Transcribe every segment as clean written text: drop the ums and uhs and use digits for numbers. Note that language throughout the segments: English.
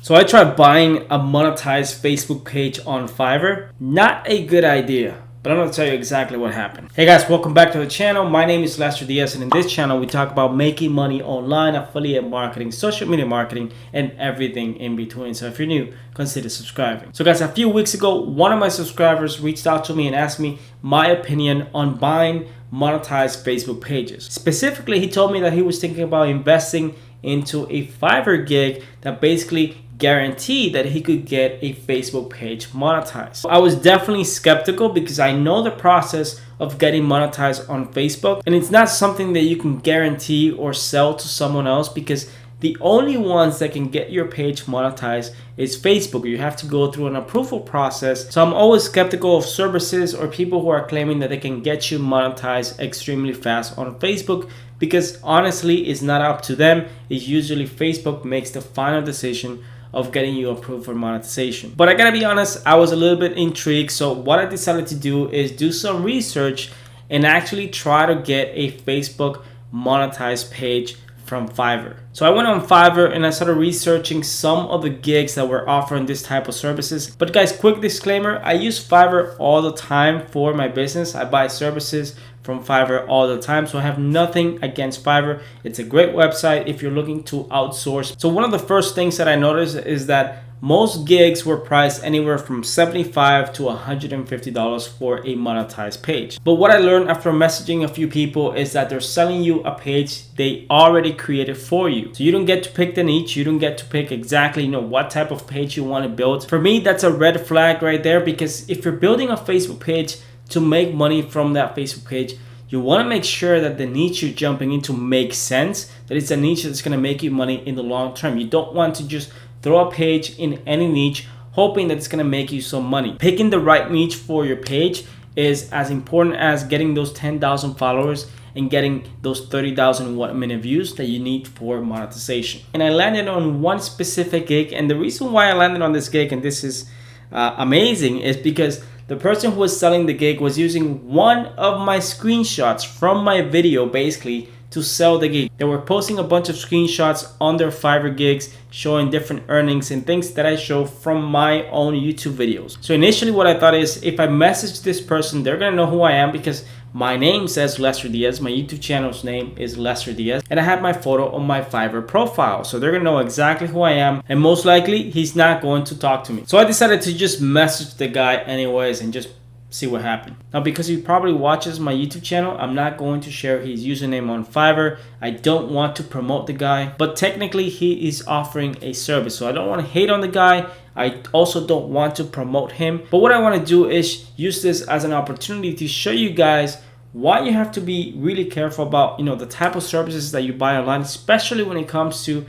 So I tried buying a monetized Facebook page on Fiverr. Not a good idea, but I'm going to tell you exactly what happened. Hey guys, welcome back to the channel. My name is Lester Diaz, and in this channel we talk about making money online, affiliate marketing, social media marketing, and everything in between. So if you're new, consider subscribing. So guys, a few weeks ago, one of my subscribers reached out to me and asked me my opinion on buying monetized Facebook pages. Specifically, he told me that he was thinking about investing into a Fiverr gig that basically guaranteed that he could get a Facebook page monetized. I was definitely skeptical because I know the process of getting monetized on Facebook, and it's not something that you can guarantee or sell to someone else, because the only ones that can get your page monetized is Facebook. You have to go through an approval process. So I'm always skeptical of services or people who are claiming that they can get you monetized extremely fast on Facebook, because honestly, it's not up to them. It's usually Facebook makes the final decision of getting you approved for monetization. But I gotta be honest, I was a little bit intrigued. So what I decided to do is do some research and actually try to get a Facebook monetized page from Fiverr. So I went on Fiverr and I started researching some of the gigs that were offering this type of services. But guys, quick disclaimer, I use Fiverr all the time for my business. I buy services from Fiverr all the time, so I have nothing against Fiverr. It's a great website if you're looking to outsource. So one of the first things that I noticed is that most gigs were priced anywhere from $75 to $150 for a monetized page. But what I learned after messaging a few people is that they're selling you a page they already created for you. So you don't get to pick the niche. You don't get to pick exactly what type of page you want to build. For me, that's a red flag right there, because if you're building a Facebook page to make money from that Facebook page, you want to make sure that the niche you're jumping into makes sense, that it's a niche that's going to make you money in the long term. You don't want to just throw a page in any niche hoping that it's going to make you some money. Picking the right niche for your page is as important as getting those 10,000 followers and getting those 30,000 1-minute views that you need for monetization. And I landed on one specific gig, and the reason why I landed on this gig, and this is amazing, is because the person who was selling the gig was using one of my screenshots from my video basically to sell the gig. They were posting a bunch of screenshots on their Fiverr gigs showing different earnings and things that I show from my own YouTube videos. So initially what I thought is, if I message this person, they're gonna know who I am, because my name says Lester Diaz, my YouTube channel's name is Lester Diaz, and I have my photo on my Fiverr profile. So they're gonna know exactly who I am, and most likely he's not going to talk to me. So I decided to just message the guy anyways and just see what happened. Now, because he probably watches my YouTube channel, I'm not going to share his username on Fiverr. I don't want to promote the guy, but technically he is offering a service, so I don't want to hate on the guy. I also don't want to promote him, but what I want to do is use this as an opportunity to show you guys why you have to be really careful about the type of services that you buy online, especially when it comes to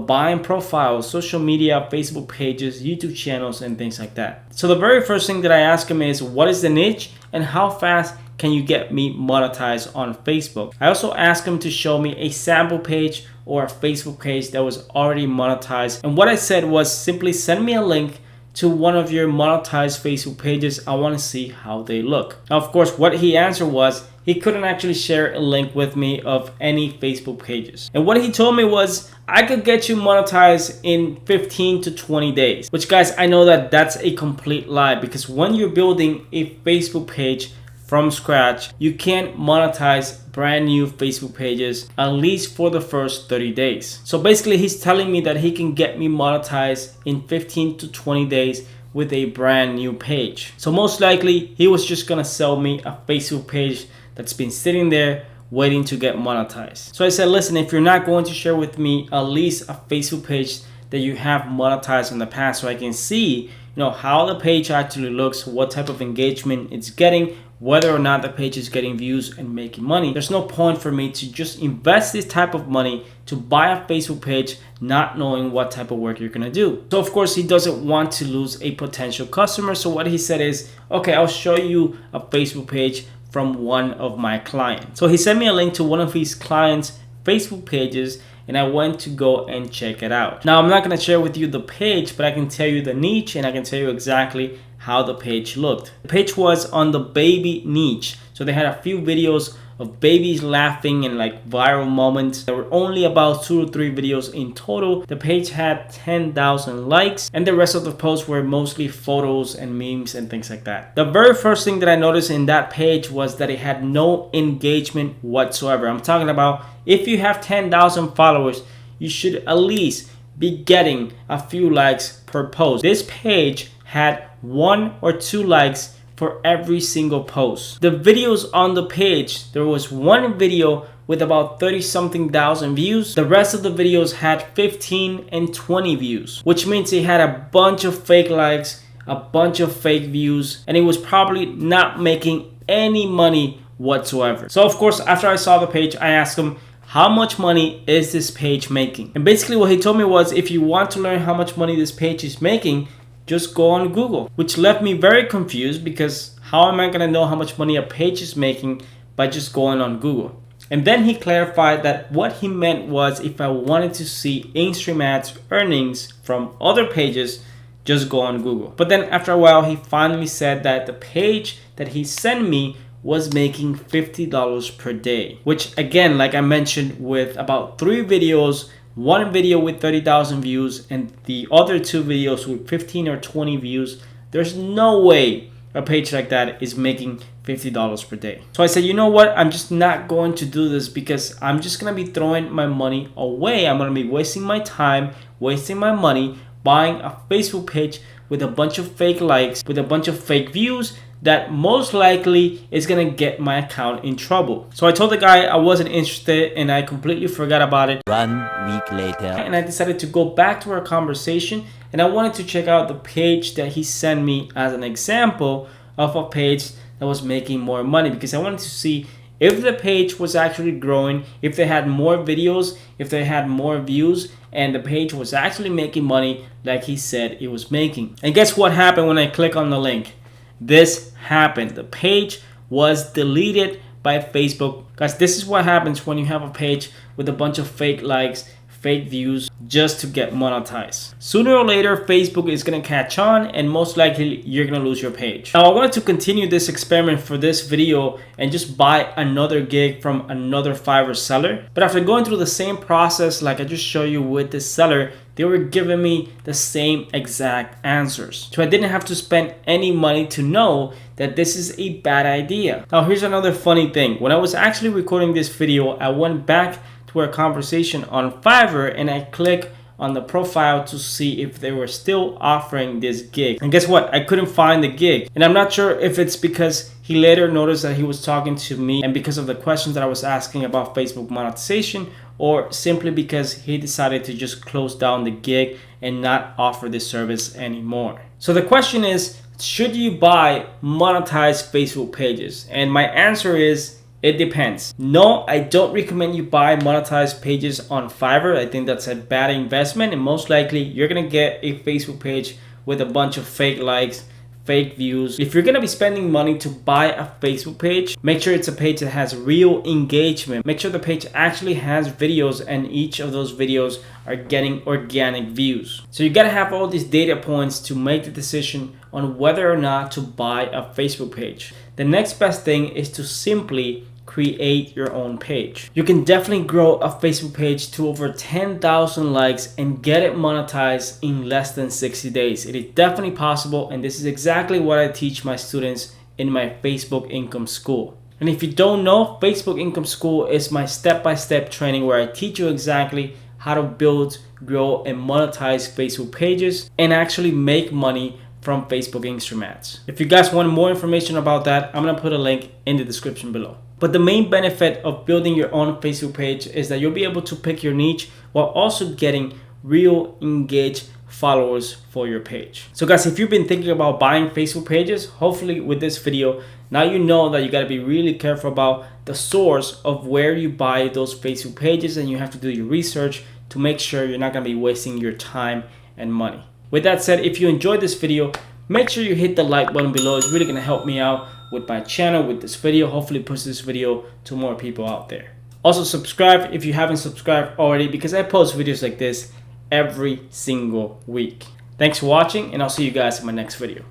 buying profiles, social media, Facebook pages, YouTube channels, and things like that. So the very first thing that I ask him is, what is the niche and how fast can you get me monetized on Facebook? I also ask him to show me a sample page or a Facebook page that was already monetized. And what I said was simply send me a link to one of your monetized Facebook pages. I want to see how they look. Now, of course, what he answered was he couldn't actually share a link with me of any Facebook pages. And what he told me was, I could get you monetized in 15 to 20 days. Which, guys, I know that that's a complete lie, because when you're building a Facebook page from scratch, you can't monetize brand new Facebook pages, at least for the first 30 days. So basically he's telling me that he can get me monetized in 15 to 20 days with a brand new page. So most likely he was just gonna sell me a Facebook page that's been sitting there waiting to get monetized. So I said, listen, if you're not going to share with me at least a Facebook page that you have monetized in the past, so I can see how the page actually looks, what type of engagement it's getting, whether or not the page is getting views and making money, there's no point for me to just invest this type of money to buy a Facebook page not knowing what type of work you're gonna do. So of course he doesn't want to lose a potential customer. So what he said is, okay, I'll show you a Facebook page from one of my clients. So he sent me a link to one of his clients' Facebook pages, and I went to go and check it out. Now, I'm not gonna share with you the page, but I can tell you the niche, and I can tell you exactly how the page looked. The page was on the baby niche. So they had a few videos of babies laughing and like viral moments. There were only about 2 or 3 videos in total. The page had 10,000 likes, and the rest of the posts were mostly photos and memes and things like that. The very first thing that I noticed in that page was that it had no engagement whatsoever. I'm talking about if you have 10,000 followers, you should at least be getting a few likes per post. This page had 1 or 2 likes for every single post. The videos on the page, there was one video with about 30 something thousand views. The rest of the videos had 15 and 20 views, which means it had a bunch of fake likes, a bunch of fake views, and it was probably not making any money whatsoever. So of course, after I saw the page, I asked him, how much money is this page making? And basically what he told me was, if you want to learn how much money this page is making, just go on Google, which left me very confused because how am I gonna know how much money a page is making by just going on Google? And then he clarified that what he meant was if I wanted to see in-stream ads earnings from other pages, just go on Google. But then after a while, he finally said that the page that he sent me was making $50 per day, which again, like I mentioned, with about 3 videos, one video with 30,000 views and the other 2 videos with 15 or 20 views, there's no way a page like that is making $50 per day. So I said, you know what? I'm just not going to do this because I'm just going to be throwing my money away. I'm going to be wasting my time, wasting my money, buying a Facebook page with a bunch of fake likes, with a bunch of fake views that most likely is gonna get my account in trouble. So I told the guy I wasn't interested and I completely forgot about it. 1 week later. And I decided to go back to our conversation and I wanted to check out the page that he sent me as an example of a page that was making more money, because I wanted to see if the page was actually growing, if they had more videos, if they had more views, and the page was actually making money like he said it was making. And guess what happened when I click on the link? This happened. The page was deleted by Facebook. Guys, this is what happens when you have a page with a bunch of fake likes, fake views, just to get monetized. Sooner or later, Facebook is gonna catch on and most likely you're gonna lose your page. Now, I wanted to continue this experiment for this video and just buy another gig from another Fiverr seller. But after going through the same process like I just showed you with this seller, they were giving me the same exact answers. So I didn't have to spend any money to know that this is a bad idea. Now, here's another funny thing. When I was actually recording this video, I went back to our conversation on Fiverr and I clicked on the profile to see if they were still offering this gig. And guess what? I couldn't find the gig. And I'm not sure if it's because he later noticed that he was talking to me and because of the questions that I was asking about Facebook monetization, or simply because he decided to just close down the gig and not offer this service anymore. So the question is, should you buy monetized Facebook pages? And my answer is, it depends. No, I don't recommend you buy monetized pages on Fiverr. I think that's a bad investment, and most likely you're gonna get a Facebook page with a bunch of fake likes, fake views. If you're gonna be spending money to buy a Facebook page, make sure it's a page that has real engagement. Make sure the page actually has videos and each of those videos are getting organic views. So you gotta have all these data points to make the decision on whether or not to buy a Facebook page. The next best thing is to simply create your own page. You can definitely grow a Facebook page to over 10,000 likes and get it monetized in less than 60 days. It is definitely possible, and this is exactly what I teach my students in my Facebook Income School. And if you don't know, Facebook Income School is my step-by-step training where I teach you exactly how to build, grow, and monetize Facebook pages and actually make money from Facebook in-stream ads. If you guys want more information about that, I'm gonna put a link in the description below. But the main benefit of building your own Facebook page is that you'll be able to pick your niche while also getting real engaged followers for your page. So guys, if you've been thinking about buying Facebook pages, hopefully with this video, now you know that you gotta be really careful about the source of where you buy those Facebook pages, and you have to do your research to make sure you're not gonna be wasting your time and money. With that said, if you enjoyed this video, make sure you hit the like button below. It's really gonna help me out with my channel, with this video. Hopefully push this video to more people out there. Also subscribe if you haven't subscribed already, because I post videos like this every single week. Thanks for watching, and I'll see you guys in my next video.